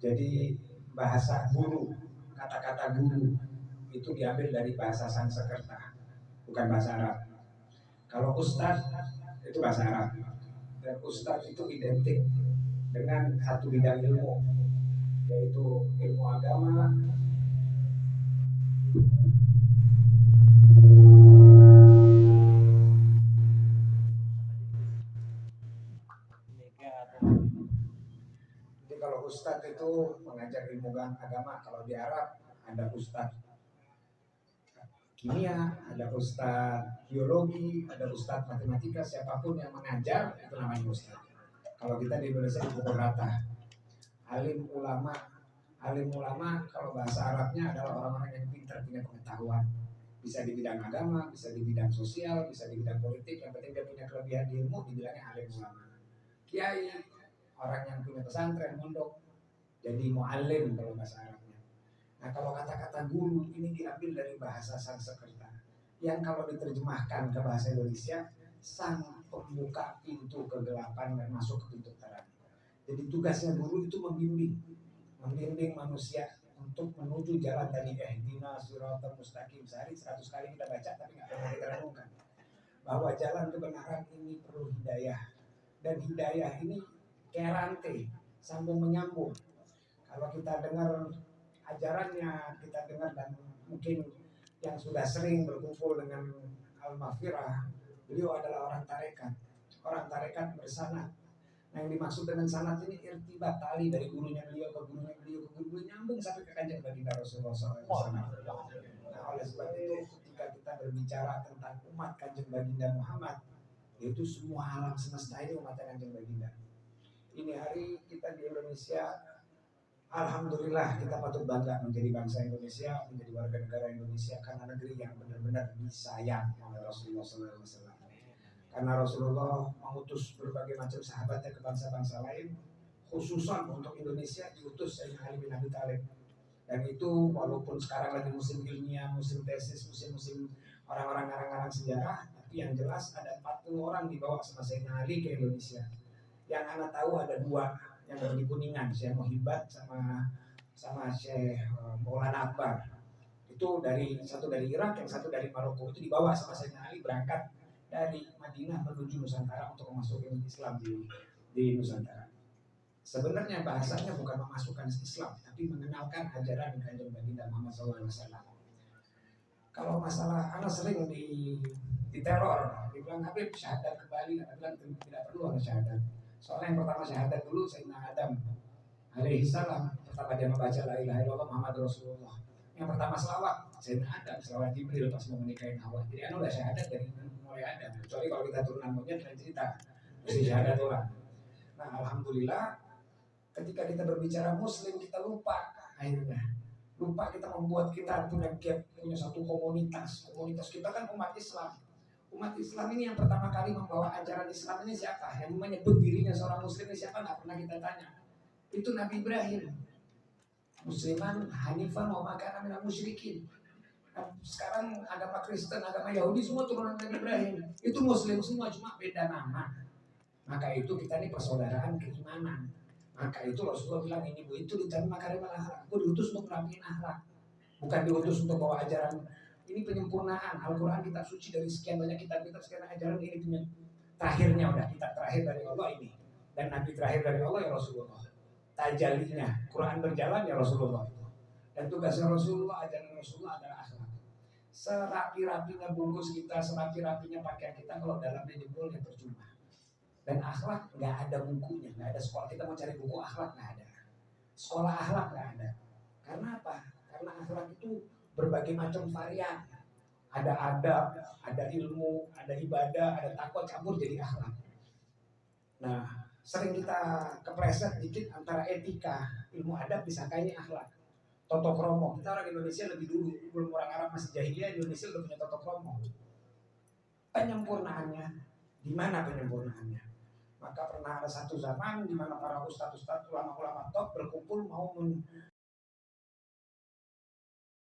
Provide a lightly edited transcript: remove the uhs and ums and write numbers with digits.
Jadi bahasa guru, kata-kata guru itu diambil dari bahasa Sanskerta, bukan bahasa Arab. Kalau ustadz itu bahasa Arab, dan ustadz itu identik dengan satu bidang ilmu, yaitu ilmu agama. Jadi kalau ustadz itu mengajar ilmu agama, kalau di Arab ada ustadz kimia, ada ustadz biologi, ada ustadz matematika, siapapun yang mengajar itu namanya ustadz. Kalau kita di Indonesia pukul rata. Alim ulama, alim ulama kalau bahasa Arabnya adalah orang-orang yang pintar, punya pengetahuan, bisa di bidang agama, bisa di bidang sosial, bisa di bidang politik, yang penting dia punya kelebihan di ilmu, dibilangnya alim ulama. Kiai, orang yang punya pesantren, mondok, jadi muallim kalau bahasa Arabnya. Nah kalau kata-kata guru ini diambil dari bahasa Sanskerta, yang kalau diterjemahkan ke bahasa Indonesia, sang pembuka pintu kegelapan dan masuk ke pintu terang. Jadi tugasnya guru itu membimbing manusia untuk menuju jalan tadi, ihdina siratal mustaqim. Sehari 100 kali kita baca tapi nggak pernah kita renungkan bahwa jalan kebenaran ini perlu hidayah, dan hidayah ini kayak rantai sambung menyambung. Kalau kita dengar ajarannya, kita dengar, dan mungkin yang sudah sering berkumpul dengan Al-Maghfirah, beliau adalah orang tarekat bersanad. Nah yang dimaksud dengan sanad ini irtibat, tali dari gurunya beliau ke gurunya beliau ke guru beliau, nyambung sampai ke kanjeng baginda Rasulullah SAW. Nah oleh sebab itu ketika kita berbicara tentang umat kanjeng baginda Muhammad, yaitu semua alam semesta ini umat kanjeng baginda. Ini hari kita di Indonesia, alhamdulillah kita patut bangga menjadi bangsa Indonesia, menjadi warga negara Indonesia, karena negeri yang benar-benar disayang oleh Rasulullah SAW. Karena Rasulullah mengutus berbagai macam sahabatnya ke bangsa-bangsa lain, khususan untuk Indonesia diutus Sayyidina Ali bin Abi Thalib. Dan itu walaupun sekarang lagi musim ilmiah, musim tesis, musim orang-orang ngarang-ngarang sejarah, tapi yang jelas ada 40 orang dibawa sama Sayyidina Ali ke Indonesia. Yang anak tahu ada 2 yang ada di Kuningan, Syekh Muhibbat sama Syekh Maulana Akbar. Itu satu dari Irak, yang satu dari Maroko. Itu dibawa sama Sayyidina Ali berangkat dari Madinah menuju Nusantara untuk memasukkan Islam di Nusantara. Sebenarnya bahasanya bukan memasukkan Islam, tapi mengenalkan ajaran kanjeng baginda Muhammad SAW. Kalau masalah, anak sering diteror, dibilang Habib syahadat kembali, anak bilang tidak perlu ada syahadat. Soalnya yang pertama syahadat dulu Sayyidina Adam alaihi salam, pertama dia membaca la ilaha illallah Muhammad Rasulullah. Yang pertama selawat Sayyidina Adam, selawat Jibril pas mau menikahin Hawa. Jadi anak udah syahadat dari mulai Adam. Kecuali kalau kita turunan monyet lain cerita, mesti syahadat orang. Nah alhamdulillah ketika kita berbicara muslim kita lupa, akhirnya lupa, kita membuat kita punya gap, punya satu komunitas kita kan umat Islam. Umat Islam ini yang pertama kali membawa ajaran Islam ini siapa? Yang menyebut dirinya seorang muslim ini siapa? Nggak pernah kita tanya. Itu Nabi Ibrahim. Musliman hanifan wa ma kana minal musyrikin. Sekarang agama Kristen, agama Yahudi semua turunan Nabi Ibrahim. Itu muslim semua, cuma beda nama. Maka itu kita ini persaudaraan keimanan. Maka itu Rasulullah bilang ini bu, itu dicari makarimul akhlak. Aku diutus untuk merapiin akhlak, bukan diutus untuk bawa ajaran. Ini penyempurnaan. Al-Quran kitab suci dari sekian banyak kitab-kitab, sekian ajaran ini punya terakhirnya, udah kitab terakhir dari Allah ini, dan Nabi terakhir dari Allah ya Rasulullah. Tajalinya Quran berjalan ya Rasulullah itu. Dan tugasnya Rasulullah, ajaran Rasulullah adalah akhlak. Serapi-rapinya bungkus kita, serapi-rapinya pakaian kita, kalau dalamnya jebol ya percuma. Dan akhlak nggak ada bukunya, nggak ada sekolah. Kita mau cari buku akhlak nggak ada, sekolah akhlak nggak ada. Karena apa? Karena akhlak itu berbagai macam varian. Ada adab, ada ilmu, ada ibadah, ada takwa, campur jadi akhlak. Nah, sering kita kepleset dikit antara etika, ilmu adab disangkanya akhlak. Toto kromo, kita orang Indonesia lebih dulu, belum orang Arab masih jahiliyah, Indonesia udah punya toto kromo. Penyempurnaannya, di mana penyempurnaannya? Maka pernah ada satu zaman di mana para ustadz-ustadz, ulama-ulama top berkumpul mau